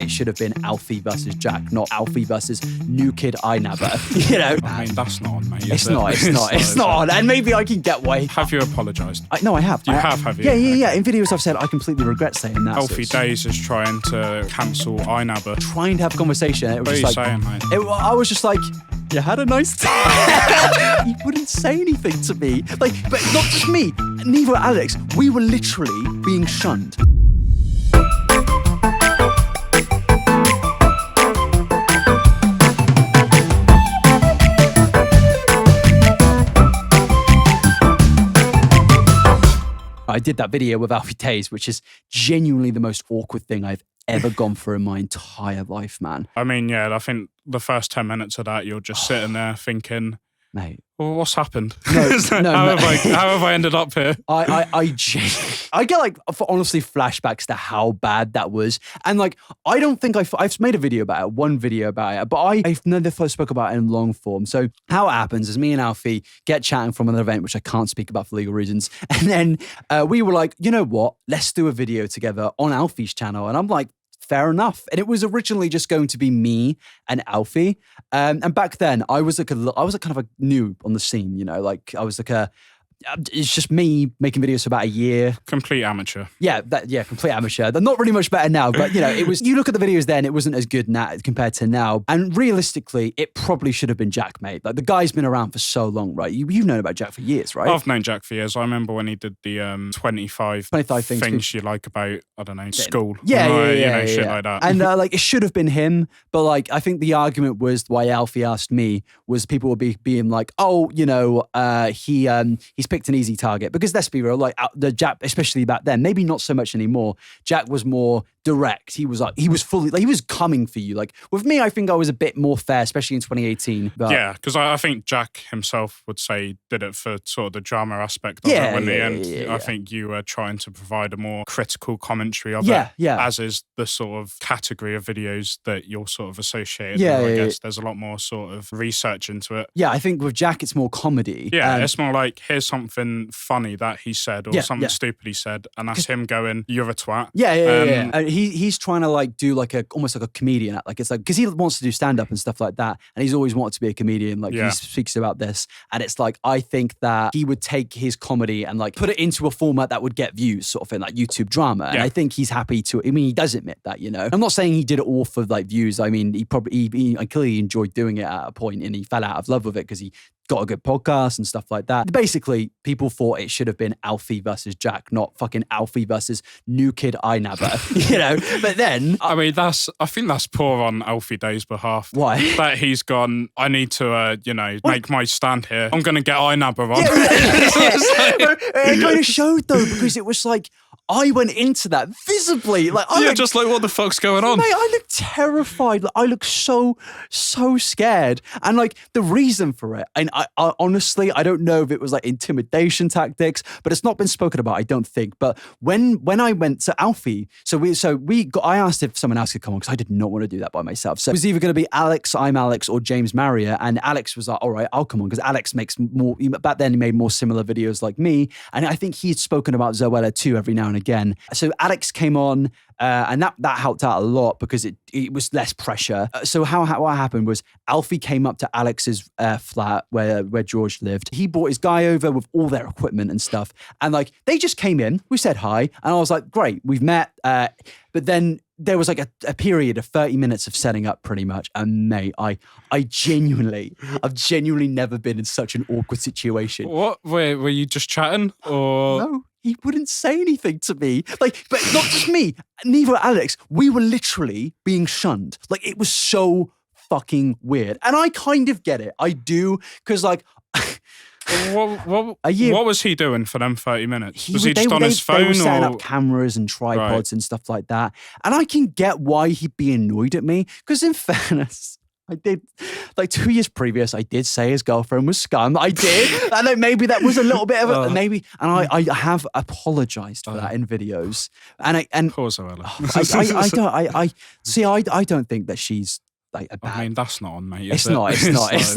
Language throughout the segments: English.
it should have been Alfie versus Jack, not Alfie versus new kid I nabber. You know, I mean, that's not on, mate. it's not on. And maybe I can get why. Have you apologised? No, I have. You have you? Yeah. In videos I've said I completely regret saying that. Alfie Deyes is trying to cancel inabber. Trying to have a conversation. It was What are you just like, saying, mate? I was just like, you had a nice time. He wouldn't say anything to me. Like, but not just me. Neither Alex. We were literally being shunned. I did that video with Alfie Deyes, which is genuinely the most awkward thing I've ever gone through in my entire life, man. I mean, yeah, I think the first 10 minutes of that, you're just sitting there thinking, mate, well, what's happened? No, how have I ended up here? I get like honestly flashbacks to how bad that was, and like I don't think I've made a video about it, one video about it, but I've never spoke about it in long form. So how it happens is me and Alfie get chatting from an event which I can't speak about for legal reasons, and then we were like, you know what? Let's do a video together on Alfie's channel, and I'm like, fair enough. And it was originally just going to be me and Alfie. And back then I was like kind of a noob on the scene, you know, like I was like it's just me making videos for about a year. Complete amateur. Yeah, complete amateur. They're not really much better now, but you know, it was, you look at the videos then, it wasn't as good now compared to now. And realistically, it probably should have been Jack, mate. Like the guy's been around for so long, right? You've known about Jack for years, right? I've known Jack for years. I remember when he did the 25 things you like about, I don't know, school. Yeah, shit like that. And like it should have been him, but like I think the argument was why Alfie asked me was people would be being like, oh, you know, he's picked an easy target, because let's be real, like the Jack, especially back then, maybe not so much anymore. Jack was more direct. He was fully like, he was coming for you. Like with me, I think I was a bit more fair, especially in 2018. But yeah, because I think Jack himself would say did it for sort of the drama aspect of it. When the end, I think you were trying to provide a more critical commentary of it. Yeah. As is the sort of category of videos that you're sort of associated with. I guess there's a lot more sort of research into it. Yeah, I think with Jack, it's more comedy. Yeah, it's more like, here's something funny that he said, or something stupid he said, and that's him going, you're a twat. Yeah. He's trying to like do like almost like a comedian act. Like it's like, because he wants to do stand up and stuff like that, and he's always wanted to be a comedian. Like he speaks about this, and it's like, I think that he would take his comedy and like put it into a format that would get views, sort of thing, like YouTube drama. And I think he's happy to. I mean, he does admit that, you know. I'm not saying he did it all for like views. I mean, he clearly enjoyed doing it at a point, and he fell out of love with it because he got a good podcast and stuff like that. Basically, people thought it should have been Alfie versus Jack, not fucking Alfie versus new kid I nabber, you know? But then... I mean, I think that's poor on Alfie Deyes' behalf. Why? That he's gone, I need to, make my stand here. I'm going to get I nabber on. It kind of showed though, because it was like, I went into that visibly. Like, just like, what the fuck's going on? Mate, I look terrified. Like, I look so scared. And like the reason for it, and I honestly, I don't know if it was like intimidation tactics, but it's not been spoken about, I don't think. But when I went to Alfie, I asked if someone else could come on, because I did not want to do that by myself. So it was either going to be Alex, I'm Alex, or James Marriott. And Alex was like, all right, I'll come on, because Alex makes more, back then he made more similar videos like me. And I think he'd spoken about Zoella too every now and again. So Alex came on, and that helped out a lot, because it was less pressure. So what happened was Alfie came up to Alex's flat where George lived. He brought his guy over with all their equipment and stuff, and like they just came in. We said hi, and I was like, great, we've met. But then there was like a period of 30 minutes of setting up, pretty much. And mate, I've genuinely never been in such an awkward situation. What? Were you just chatting, or no? He wouldn't say anything to me. Like, but not just me, neither Alex. We were literally being shunned. Like, it was so fucking weird. And I kind of get it. I do, because like... What was he doing for them 30 minutes? Was he just on his phone? They were setting up cameras and tripods and stuff like that. And I can get why he'd be annoyed at me, because in fairness... I did, like 2 years previous, I did say his girlfriend was scum. I did. And like, maybe that was a little bit of a, maybe, and I have apologized for that in videos. And poor Zoella. I don't think that she's like a bad. I mean, that's not on, mate. It's not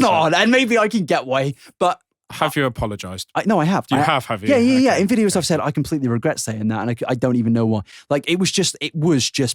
on. And maybe I can get why, but Have you apologized? No, I have. You have you? Yeah. In videos I've said I completely regret saying that, and I don't even know why. Like, it was just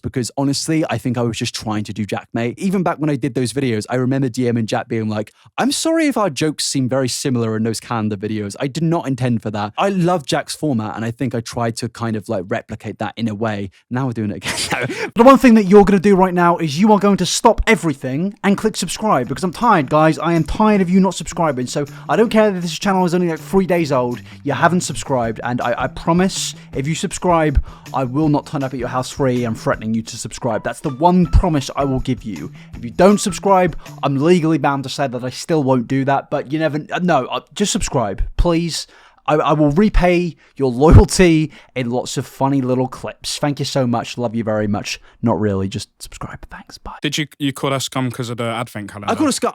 because, honestly, I think I was just trying to do Jack, mate. Even back when I did those videos, I remember DM and Jack being like, I'm sorry if our jokes seem very similar in those calendar videos. I did not intend for that. I love Jack's format, and I think I tried to kind of like replicate that in a way. Now we're doing it again. The one thing that you're going to do right now is you are going to stop everything and click subscribe, because I'm tired, guys. I am tired of you not subscribing. So I don't care that this channel is only like 3 days old. You haven't subscribed, and I promise if you subscribe, I will not turn up at your house free and threatening you to subscribe. That's the one promise I will give you. If you don't subscribe, I'm legally bound to say that I still won't do that, but you never... No, just subscribe, please. I will repay your loyalty in lots of funny little clips. Thank you so much. Love you very much. Not really. Just subscribe. Thanks. Bye. Did you call her scum because of the advent calendar? I called her scum.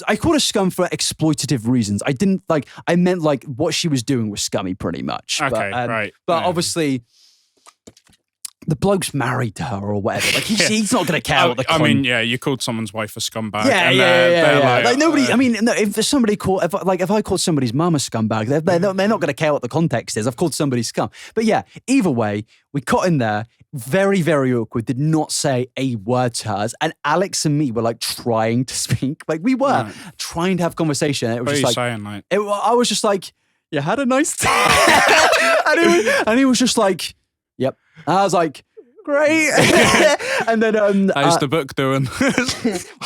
I called her scum for exploitative reasons. I didn't like. I meant like what she was doing was scummy, pretty much. Okay, right. But obviously, the bloke's married to her or whatever. Like he's not going to care what the. I mean, yeah, you called someone's wife a scumbag. Yeah. Like nobody. I mean, if somebody called, if I called somebody's mum a scumbag, they're not going to care what the context is. I've called somebody scum. But yeah, either way, we got in there. Very, very awkward. Did not say a word to us. And Alex and me were like trying to speak. Like we were trying to have conversation. It was just like, saying, like? I was just like, you had a nice time. and he was just like, yep. And I was like, great. And then how's the book doing?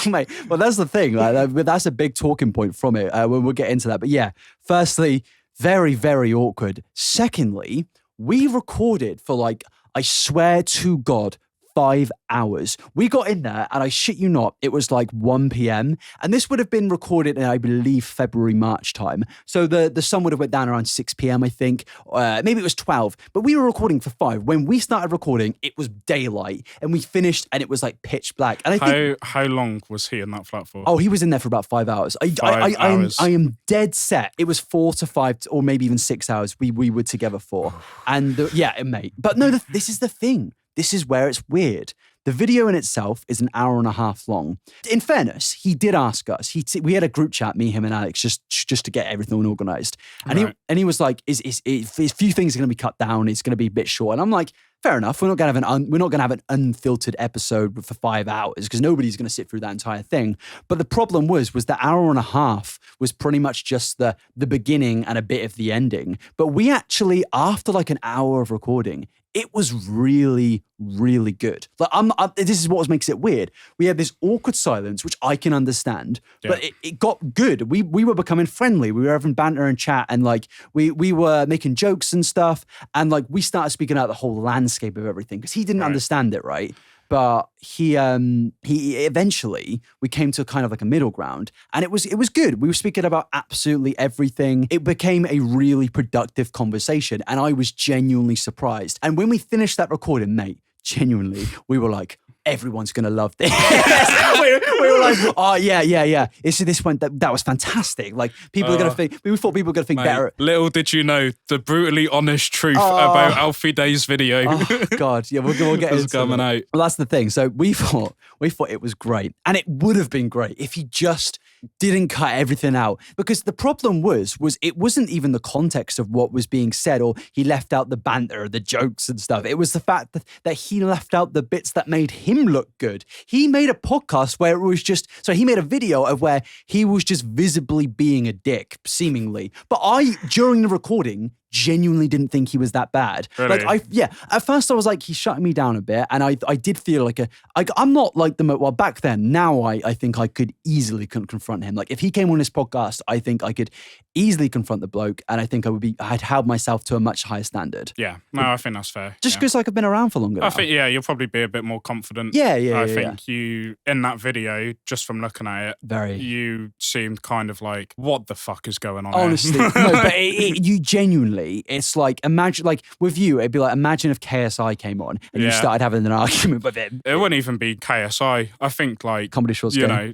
Mate, well, that's the thing. Like, that's a big talking point from it. We'll get into that. But yeah, firstly, very, very awkward. Secondly, we recorded for like, I swear to God, 5 hours. We got in there, and I shit you not, it was like 1 p.m. And this would have been recorded in, I believe, February, March time. So the sun would have went down around 6 p.m., I think. Maybe it was 12. But we were recording for 5. When we started recording, it was daylight. And we finished, and it was like pitch black. And I think, how long was he in that flat for? Oh, he was in there for about 5 hours. 5 hours. I am dead set. It was 4 to 5, or maybe even 6 hours we were together for. And mate. But no, this is the thing. This is where it's weird. The video in itself is an hour and a half long. In fairness, he did ask us. We had a group chat, me, him, and Alex, just to get everything organized. And he was like, "Is a few things are going to be cut down. It's going to be a bit short." And I'm like, fair enough. We're not going to have an unfiltered episode for 5 hours because nobody's going to sit through that entire thing. But the problem was the hour and a half was pretty much just the beginning and a bit of the ending. But we actually, after like an hour of recording, it was really, really good. Like this is what makes it weird. We had this awkward silence, which I can understand, but it got good. We were becoming friendly. We were having banter and chat, and like we were making jokes and stuff, and like we started speaking out the whole landscape of everything because he didn't understand it, right? But he eventually, we came to kind of like a middle ground, and it was good. We were speaking about absolutely everything. It became a really productive conversation, and I was genuinely surprised. And when we finished that recording, mate, genuinely, we were like, everyone's gonna love this. we were like, oh yeah. This one that was fantastic. Like people are gonna think. We thought people were gonna think better. Little did you know the brutally honest truth about Alfie Deyes' video. Oh God, yeah, we'll get into coming out. Well, that's the thing. So we thought it was great, and it would have been great if he just didn't cut everything out, because the problem was it wasn't even the context of what was being said, or he left out the banter, the jokes and stuff. It was the fact that he left out the bits that made him look good. He made a podcast where it was just, so he made a video of where he was just visibly being a dick, seemingly. But during the recording, genuinely didn't think he was that bad. Really? Like at first I was like, he's shutting me down a bit, and I did feel like I'm not like well back then. Now I think I could easily confront him. Like if he came on this podcast, I think I could easily confront the bloke, and I think I'd held myself to a much higher standard. Yeah, no, I think that's fair. Just because like I've been around for longer. I think you'll probably be a bit more confident. Yeah. I think you in that video, just from looking at it, you seemed kind of like, what the fuck is going on? Honestly, no, but you genuinely. It's like, imagine, like with you, it'd be like, imagine if KSI came on and you started having an argument with him. It wouldn't even be KSI. I think like Comedy Shorts, you know.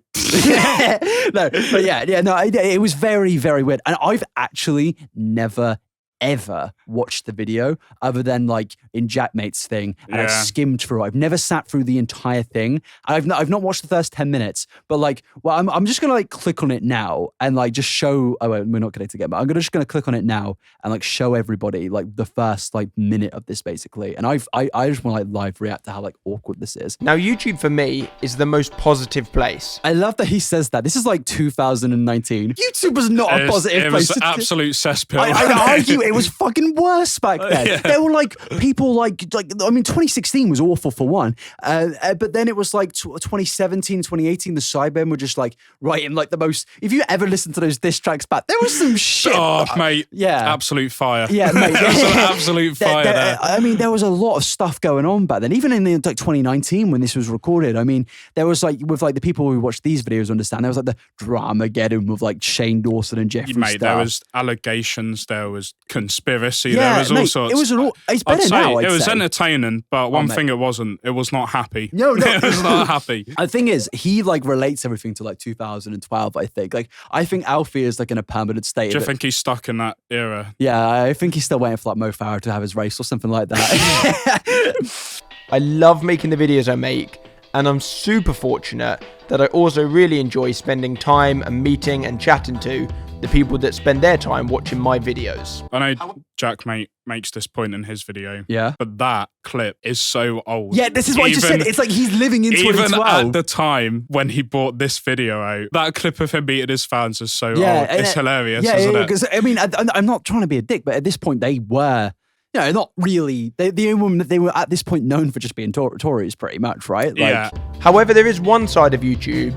No, but it was very, very weird. And I've actually never, ever watched the video other than like in Jackmate's thing, and I've skimmed through. I've never sat through the entire thing. I've not watched the first 10 minutes, but like, well, I'm just gonna like click on it now and like just show. Oh, we're not connected again, but I'm just gonna click on it now and like show everybody like the first like minute of this basically. And I just want to like live react to how like awkward this is. Now, YouTube for me is the most positive place. I love that he says that. This is like 2019. YouTube was not a positive place. It was absolute cesspill. I'd argue it was fucking worse back then. There were like people like I mean 2016 was awful for one, but then it was like 2017, 2018 the Cybermen were just like writing like the most. If you ever listen to those diss tracks back, there was some shit. Oh mate, absolute fire. Yeah, mate, there was an absolute fire there. I mean, there was a lot of stuff going on back then. Even in the, like 2019 when this was recorded, I mean, there was like with like the people who watch these videos understand there was like the Dramageddon with like Shane Dawson and Jeffree Star. There was allegations, there was conspiracy, there was all sorts. It was it's better now. It was entertaining, but one thing it wasn't. It was not happy. No, it was not happy. The thing is, he like relates everything to like 2012. I think. Like, I think Alfie is like in a permanent state. Do you think he's stuck in that era? Yeah, I think he's still waiting for like Mo Farah to have his race or something like that. I love making the videos I make, and I'm super fortunate that I also really enjoy spending time and meeting and chatting to the people that spend their time watching my videos. I know Jackmate makes this point in his video. Yeah. But that clip is so old. Yeah, this is what I just said. It's like he's living in 2012. Even at the time when he brought this video out, that clip of him beating his fans is so old. It's hilarious, isn't it? Because, I mean, I'm not trying to be a dick, but at this point they were... You know, not really. They were at this point known for just being Tories, pretty much, right? Like, yeah. However, there is one side of YouTube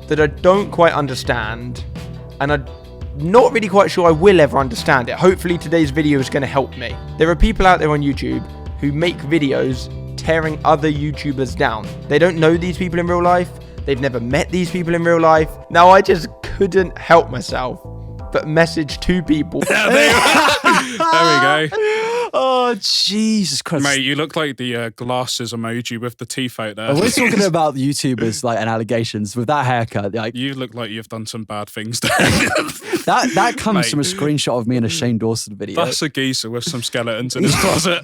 that I don't quite understand, and I'm not really quite sure I will ever understand it. Hopefully today's video is going to help me. There are people out there on YouTube who make videos tearing other YouTubers down. They don't know these people in real life. They've never met these people in real life. Now, I just couldn't help myself but message two people. There we go. Oh, Jesus Christ. Mate, you look like the glasses emoji with the teeth out there. We're talking about YouTubers like and allegations with that haircut. Like, you look like you've done some bad things there. that comes from a screenshot of me in a Shane Dawson video. That's a geezer with some skeletons in his closet.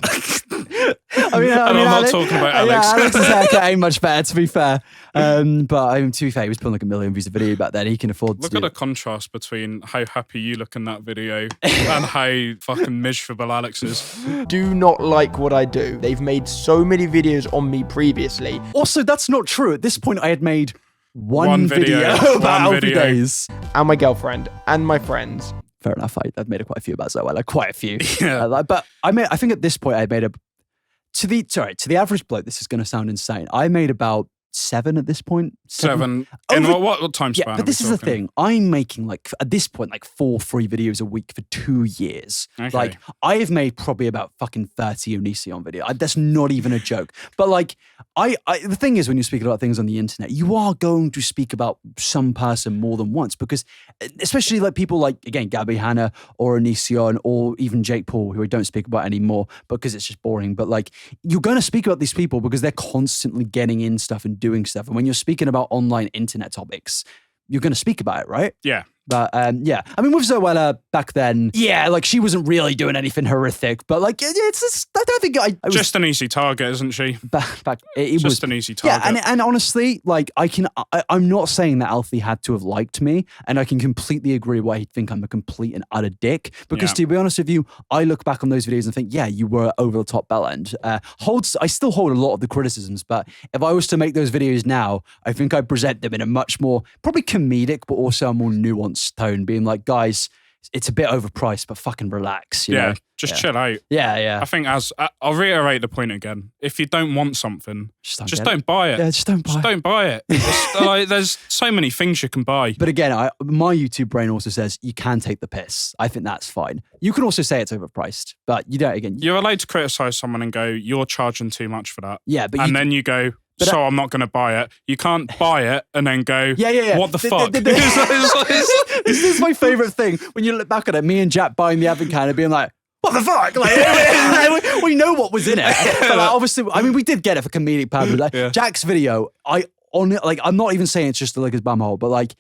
I mean, I'm not talking about Alex. Yeah, Alex's haircut ain't much better, to be fair. But I mean, to be fair, he was putting like 1 million views a video back then. He can afford to. Look at the contrast between how happy you look in that video and how fucking miserable Alex is. Do not like what I do. They've made so many videos on me previously. Also, that's not true. At this point, I had made one video about Alfie Deyes. And my girlfriend and my friends. Fair enough. I've made quite a few about Zoe. Like quite a few. Yeah. But I think at this point, I made to the average bloke, this is going to sound insane. I made about 7 at this point. 7. In what time span? Yeah, but this is the thing. I'm making like at this point like 4 free videos a week for 2 years. Okay. Like I have made probably about fucking 30 Onision videos. That's not even a joke. But like the thing is, when you speak about things on the internet, you are going to speak about some person more than once, because especially like people like, again, Gabby Hanna or Onision or even Jake Paul, who I don't speak about anymore because it's just boring. But like, you're going to speak about these people because they're constantly getting in stuff and doing stuff. And when you're speaking about online internet topics, you're going to speak about it, right? Yeah. But yeah, I mean, with Zoella back then, yeah, like she wasn't really doing anything horrific, but like it's just, I don't think I was just an easy target, isn't she? Back it just was an easy target. Yeah, and honestly, like I'm not saying that Alfie had to have liked me, and I can completely agree why he'd think I'm a complete and utter dick. Because to be honest with you, I look back on those videos and think, yeah, you were over the top bell end. I still hold a lot of the criticisms, but if I was to make those videos now, I think I'd present them in a much more probably comedic, but also a more nuanced tone, being like, guys, it's a bit overpriced, but fucking relax. You know? Just chill out. Yeah. I think I'll reiterate the point again. If you don't want something, just don't buy it. Yeah, just don't buy it. Like, there's so many things you can buy. But again, my YouTube brain also says you can take the piss. I think that's fine. You can also say it's overpriced, but you don't. Again, you're allowed to criticize someone and go, "You're charging too much for that." Yeah, but then you go, so I'm not going to buy it. You can't buy it and then go, what the fuck? This is my favourite thing. When you look back at it, me and Jack buying the Advent calendar being like, what the fuck? Like, we know what was in it. But like, obviously, I mean, we did get it for comedic purposes. Like, Jack's video, I'm not even saying it's just to lick his bumhole, but like,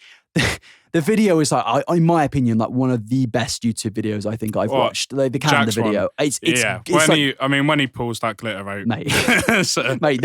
the video is like, in my opinion, like one of the best YouTube videos I think I've watched. Like, the Canada video. It's when he pulls that glitter out, mate. Mate,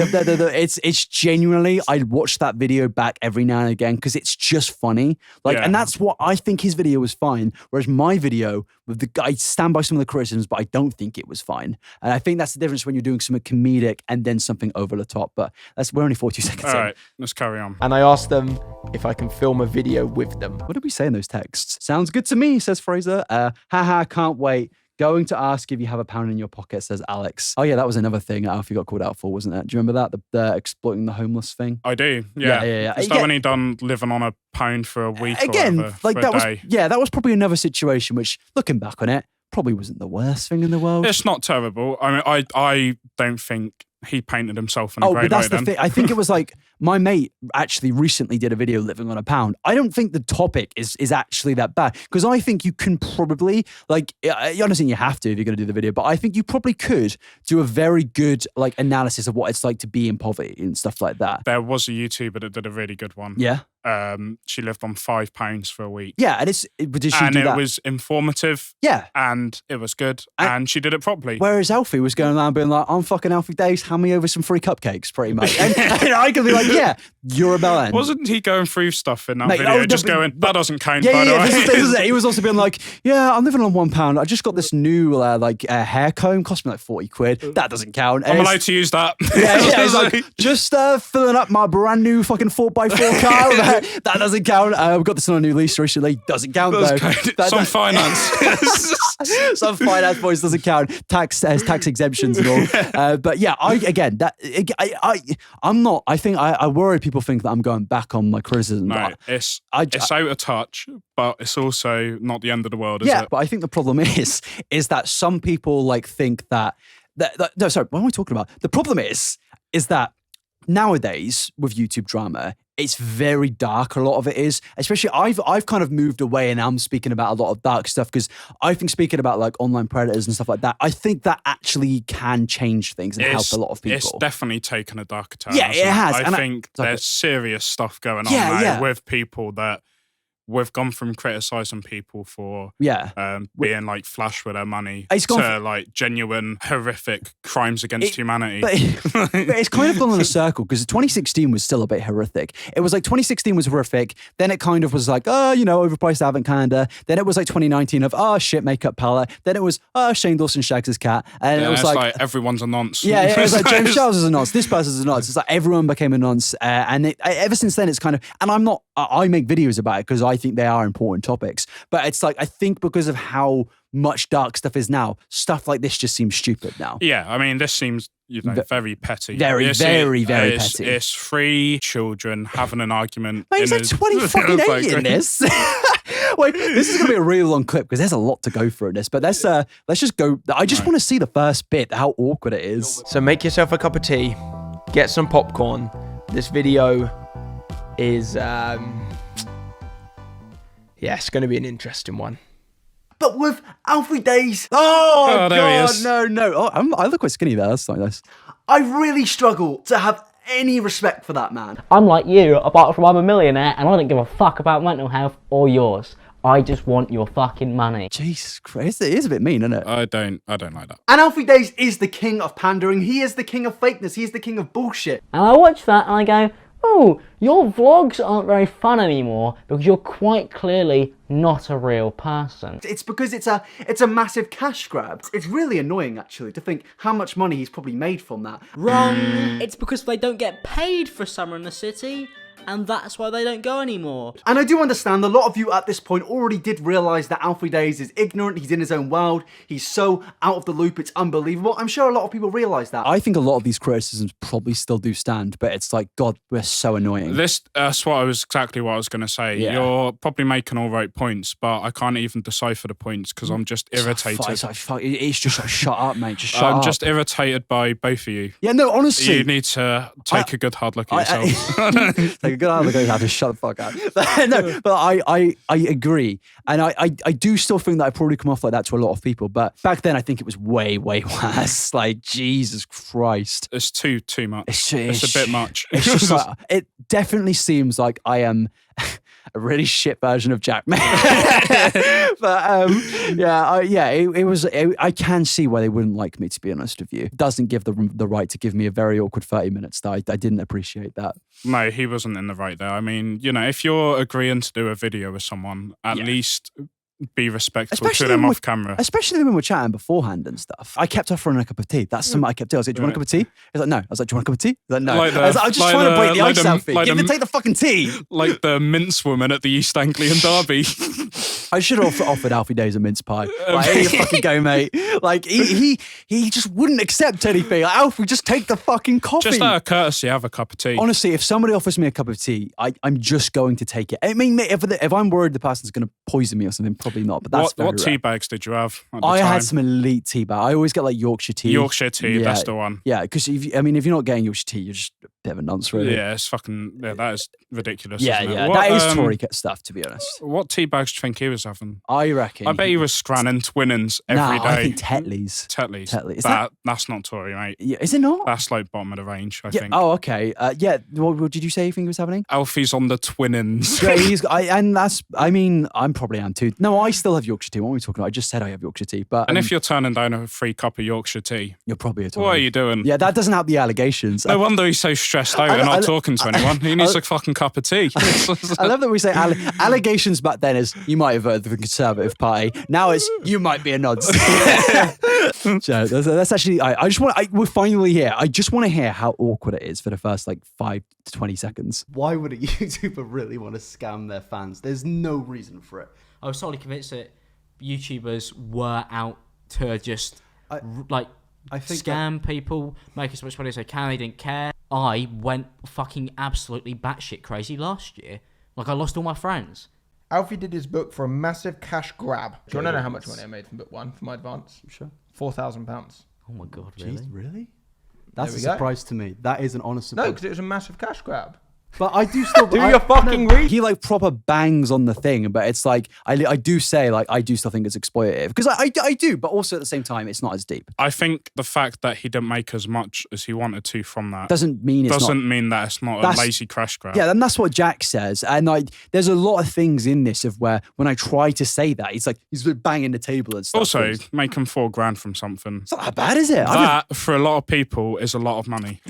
it's genuinely. I watch that video back every now and again because it's just funny. Like, and that's what I think his video was fine. Whereas my video, with I stand by some of the criticisms, but I don't think it was fine. And I think that's the difference when you're doing something comedic and then something over the top. But we're only 42 seconds in. All right, let's carry on. And I asked them if I can film a video with them. What did we say in those texts? Sounds good to me, says Fraser. Haha, can't wait. Going to ask if you have £1 in your pocket, says Alex. Oh yeah, that was another thing Alfie got called out for, wasn't it? Do you remember that? The exploiting the homeless thing? I do, yeah. Is that when he done living on £1 for a week again, or whatever, like that day? that was probably another situation which, looking back on it, probably wasn't the worst thing in the world. It's not terrible. I mean, I don't think he painted himself in a grey but that's light the thing. I think it was like, my mate actually recently did a video living on £1. I don't think the topic is actually that bad, because I think you can probably, like, you're not saying you have to if you're going to do the video, but I think you probably could do a very good like analysis of what it's like to be in poverty and stuff like that. There was a YouTuber that did a really good one. Yeah. She lived on £5 for a week. Yeah, and it was informative. Yeah, and it was good, and she did it properly. Whereas Alfie was going around being like, "I'm fucking Alfie Deyes, hand me over some free cupcakes," pretty much. And I could be like, "Yeah, you're a bellend." Wasn't he going through stuff in that video? That doesn't count. By the way, this is it. He was also being like, "Yeah, I'm living on £1. I just got this new hair comb, cost me like 40 quid. That doesn't count. I'm allowed to use that." Yeah, he's like, just filling up my brand new fucking 4x4 car. That doesn't count. We got this on a new lease recently. Doesn't count though. Some finance. Some finance boys doesn't count. Tax exemptions and all. But yeah, I'm not. I think I worry people think that I'm going back on my criticism. No, it's out of touch, but it's also not the end of the world, is it? Yeah, but I think the problem is that some people like think that no, sorry, what am I talking about? The problem is that nowadays with YouTube drama, it's very dark. A lot of it is, especially I've kind of moved away, and I'm speaking about a lot of dark stuff because I think speaking about like online predators and stuff like that, I think that actually can change things and help a lot of people. It's definitely taken a darker turn. Yeah, it has. I think there's serious stuff going on now with people that we've gone from criticising people for being like flash with their money to like genuine horrific crimes against humanity. But it's kind of gone in a circle, because 2016 was still a bit horrific. It was like 2016 was horrific. Then it kind of was like, overpriced Advent calendar. Then it was like 2019 of, shit, makeup palette. Then it was, Shane Dawson shags his cat. And it was like everyone's a nonce. Yeah, it was like James Charles is a nonce. This person's a nonce. It's like everyone became a nonce. And ever since then, it's kind of, and I make videos about it because I think they are important topics. But it's like, I think because of how much dark stuff is now, stuff like this just seems stupid now. Yeah, I mean, this seems very petty. Very petty. It's 3 children having an argument. Mate, he's like 20 fucking 8 in this. Wait, this is going to be a really long clip because there's a lot to go through in this. But let's just go. I just want to see the first bit, how awkward it is. So make yourself a cup of tea, get some popcorn. This video is it's going to be an interesting one. But with Alfie Deyes. Oh there he God, is. no. Oh, I look quite skinny there. That's nice. I really struggle to have any respect for that man. I'm like you, apart from I'm a millionaire, and I don't give a fuck about mental health or yours. I just want your fucking money. Jesus Christ, it is a bit mean, isn't it? I don't like that. And Alfie Deyes is the king of pandering. He is the king of fakeness. He is the king of bullshit. And I watch that and I go, oh, your vlogs aren't very fun anymore because you're quite clearly not a real person. It's because it's a massive cash grab. It's really annoying, actually, to think how much money he's probably made from that. Wrong. It's because they don't get paid for Summer in the City, and that's why they don't go anymore. And I do understand a lot of you at this point already did realise that Alfie Deyes is ignorant, he's in his own world, he's so out of the loop, it's unbelievable. I'm sure a lot of people realise that. I think a lot of these criticisms probably still do stand, but it's like, God, we're so annoying. That's exactly what I was going to say. Yeah. You're probably making all right points, but I can't even decipher the points because I'm just irritated. It's just like, shut up, mate, just shut up. I'm just irritated by both of you. Yeah, no, honestly. You need to take a good hard look at yourself. Take a good hard look at yourself, just shut the fuck up. No, but I agree. And I do still think that I probably come off like that to a lot of people, but back then I think it was way, way worse. Like, Jesus Christ. It's too much. It's a bit much. It's just like, it definitely seems like I am a really shit version of Jack May. But it was. I can see why they wouldn't like me, to be honest with you. It doesn't give them the right to give me a very awkward 30 minutes. I didn't appreciate that. No, he wasn't in the right there. I mean, if you're agreeing to do a video with someone, at least be respectful to them off camera. Especially when we're chatting beforehand and stuff. I kept offering a cup of tea. That's something I kept doing. I was like, do you want a cup of tea? He's like, no. I was like, do you want a cup of tea? He's like, no. I was just trying to break the ice, Alfie. Take the fucking tea. Like the mince woman at the East Anglian Derby. I should have offered Alfie Deyes a mince pie. Like, here you fucking go, mate. Like, he just wouldn't accept anything. Like, Alfie, just take the fucking coffee. Just out of courtesy, have a cup of tea. Honestly, if somebody offers me a cup of tea, I'm just going to take it. I mean, mate, if I'm worried the person's going to poison me or something, probably not. But that's what tea bags did you have at the I time? had some elite tea bags. I always get like Yorkshire tea. Yorkshire tea, that's the one. Yeah, because if you're not getting Yorkshire tea, you're just a bit of a nonce, really. Yeah, it's fucking, that is ridiculous. Yeah, isn't it? yeah, that is Tory stuff, to be honest. What tea bags do you think he was having? I reckon. I bet he was Scrannon Twinnings every day. I think Tetley's. Tetley's. That's not Tory, mate. Yeah, is it not? That's like bottom of the range, I think. Oh, okay. What did you say you think he was happening? Alfie's on the Twinnings. Yeah, I'm probably am too. No, I still have Yorkshire tea. What are we talking about? I just said I have Yorkshire tea. But and if you're turning down a free cup of Yorkshire tea, you're probably a Tory. What are you doing? Yeah, that doesn't help the allegations. No wonder he's so stressed out and not talking to anyone. He needs a fucking cup of tea. I love that we say allegations back then is you might have voted for the Conservative Party. Now it's you might be a nod. So that's actually. We're finally here. I just want to hear how awkward it is for the first 5 to 20 seconds. Why would a YouTuber really want to scam their fans? There's no reason for it. I was totally convinced that YouTubers were out to just scam people, make as much money as they can. They didn't care. I went fucking absolutely batshit crazy last year. I lost all my friends. Alfie did his book for a massive cash grab. Do you want to know how much money I made from book one for my advance? Sure. £4,000. Oh my God, really? Jeez, really? That's a surprise to me. That is an honest surprise. No, because it was a massive cash grab. But I do still do your fucking research. He proper bangs on the thing, but it's I do say I do still think it's exploitative because I do, but also at the same time it's not as deep. I think the fact that he didn't make as much as he wanted to from that doesn't mean that it's not a lazy crash grab. Yeah, and that's what Jack says. And there's a lot of things in this of where when I try to say that, he's banging the table and stuff. Also, making $4,000 from something. It's not that bad, is it? That for a lot of people is a lot of money.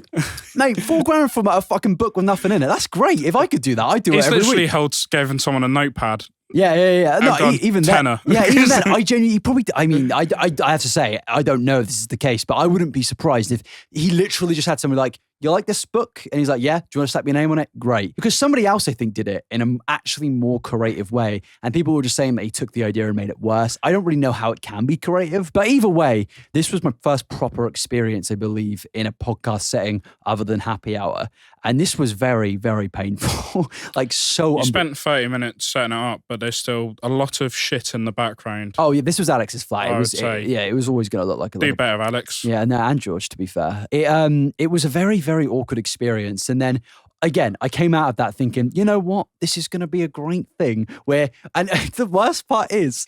Mate, $4,000 from a fucking book with nothing in it. That's great. If I could do that, I'd do it every week. He's literally given someone a notepad. Yeah. No, even then. Yeah, even then, I genuinely probably. I mean, I have to say, I don't know if this is the case, but I wouldn't be surprised if he literally just had somebody you like this book? And he's like, yeah, do you want to slap your name on it? Great. Because somebody else, I think, did it in an actually more creative way. And people were just saying that he took the idea and made it worse. I don't really know how it can be creative. But either way, this was my first proper experience, I believe, in a podcast setting other than Happy Hour. And this was very, very painful. You spent 30 minutes setting it up, but there's still a lot of shit in the background. Oh, yeah, this was Alex's flat. I would say. It was always going to look like a Do better, Alex. Yeah, no, and George, to be fair. It was a very, very awkward experience. And then, again, I came out of that thinking, you know what? This is going to be a great thing. And the worst part is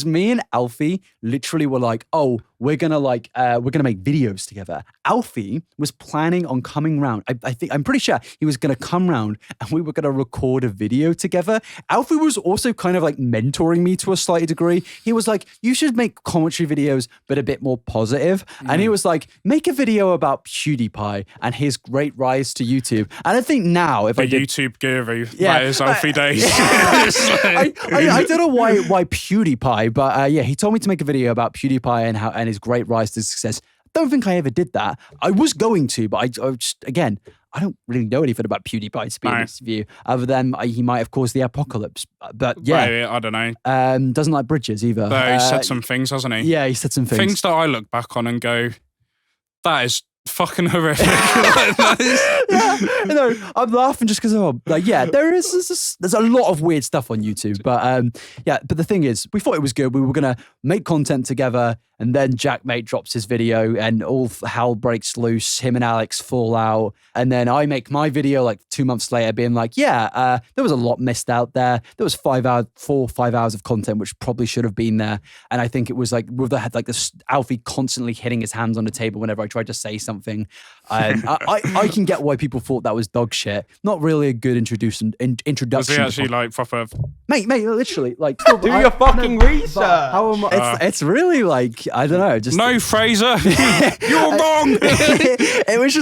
me and Alfie literally were like, oh, we're gonna make videos together. Alfie was planning on coming round. I'm pretty sure he was gonna come round and we were gonna record a video together. Alfie was also kind of mentoring me to a slight degree. He was like, you should make commentary videos, but a bit more positive. And he was like, make a video about PewDiePie and his great rise to YouTube. And I think now, YouTube guru, that is Alfie Deyes. I don't know why PewDiePie, but he told me to make a video about PewDiePie and his great rise to success. I don't think I ever did that. I was going to, but I don't really know anything about PewDiePie, to be honest with you, other than he might have caused the apocalypse. But yeah. I don't know. Doesn't like bridges either. Though he said some things, hasn't he? Yeah, he said some things. Things that I look back on and go, that is fucking horrific. I'm laughing just because there's a lot of weird stuff on YouTube, but the thing is, we thought it was good. We were gonna make content together, and then Jack Mate drops his video, and all hell breaks loose. Him and Alex fall out, and then I make my video 2 months later, being there was a lot missed out there. There was 4 or 5 hours of content which probably should have been there, and I think it was with this Alfie constantly hitting his hands on the table whenever I tried to say something. something. I can get why people thought that was dog shit. Not really a good introduction. Was he actually like proper? Mate, literally, like do your fucking research. How am I? It's really like, I don't know. Just no, Fraser, you're wrong. It was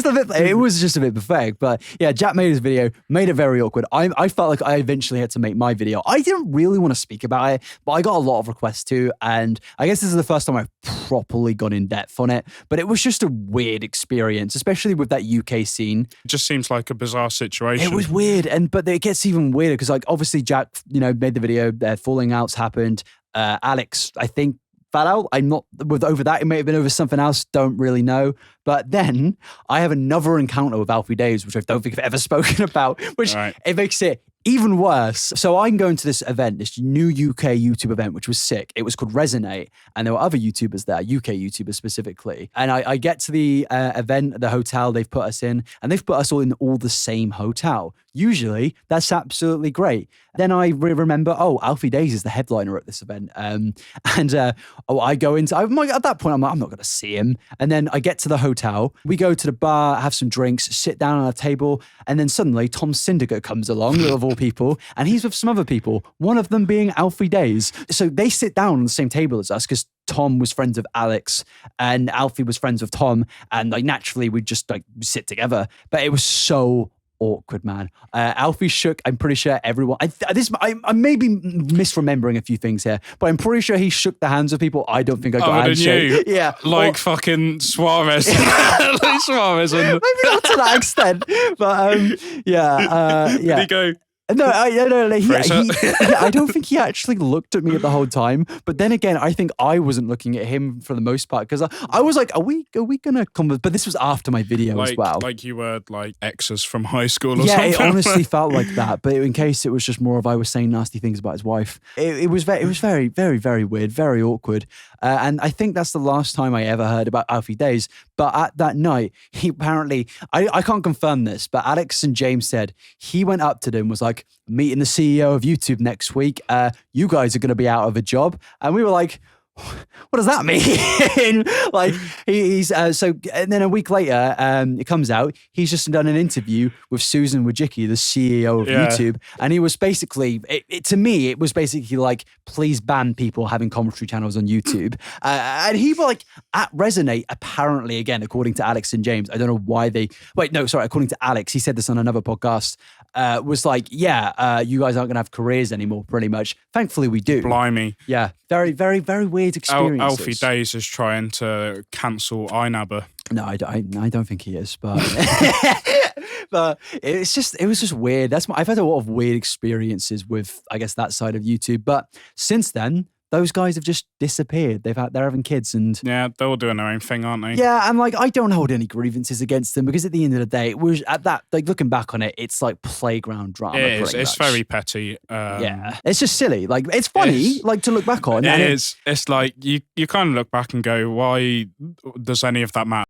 just a bit pathetic. But yeah, Jack made his video, made it very awkward. I felt like I eventually had to make my video. I didn't really want to speak about it, but I got a lot of requests too. And I guess this is the first time I've properly gone in depth on it. But it was just a weird experience, especially with that UK scene. It just seems like a bizarre situation. It was weird, but it gets even weirder because, like, obviously Jack, made the video. Their falling outs happened. Alex, I think, fell out. I'm not over that. It may have been over something else. Don't really know. But then I have another encounter with Alfie Deyes, which I don't think I've ever spoken about, which it makes it even worse. So I'm going to this event, this new UK YouTube event, which was sick. It was called Resonate, and there were other YouTubers there, UK YouTubers specifically. And I get to the event, the hotel they've put us in, and they've put us all in all the same hotel. Usually, that's absolutely great. Then I remember, Alfie Deyes is the headliner at this event. I go into, at that point, I'm like, I'm not going to see him. And then I get to the hotel. We go to the bar, have some drinks, sit down on a table. And then suddenly Tom Syndigo comes along, of all people, and he's with some other people, one of them being Alfie Deyes. So they sit down on the same table as us because Tom was friends with Alex and Alfie was friends with Tom. And like naturally we'd just like sit together. But it was so awkward, man. Alfie shook, I'm pretty sure everyone, I may be misremembering a few things here, but I'm pretty sure he shook the hands of people. I don't think I got a handshake. Yeah. Like fucking Suarez. Like Suarez. Maybe not to that extent, but yeah. Did he go? No, I don't think he actually looked at me the whole time. But then again, I think I wasn't looking at him for the most part because I was like, are we gonna come? But this was after my video as well. Like you were like exes from high school or something. Yeah, it honestly felt like that. But in case it was just more of I was saying nasty things about his wife. It was very, very, very weird, very awkward. And I think that's the last time I ever heard about Alfie Deyes. But at that night, he apparently, I can't confirm this, but Alex and James said he went up to them, was like, meeting the CEO of YouTube next week. You guys are going to be out of a job. And we were like, what does that mean? Like he's so, and then a week later, it comes out, he's just done an interview with Susan Wojcicki, the CEO of YouTube. And he was basically, to me, it was basically like, please ban people having commentary channels on YouTube. And he was like, at Resonate, apparently, again, according to Alex and James, I don't know why according to Alex, he said this on another podcast, was like, you guys aren't going to have careers anymore, pretty much. Thankfully, we do. Blimey. Yeah. Very, very, very weird experiences. Alfie Deyes is trying to cancel inabber. No, I don't think he is, but but it was just weird. I've had a lot of weird experiences with, I guess, that side of YouTube. But since then, those guys have just disappeared. They're having kids and yeah, they're all doing their own thing, aren't they? Yeah, and like I don't hold any grievances against them because at the end of the day, it was at that, like looking back on it, it's like playground drama. It is. It's very petty. Yeah, it's just silly. Like it's funny, like to look back on. It is. It's like you kind of look back and go, why does any of that matter?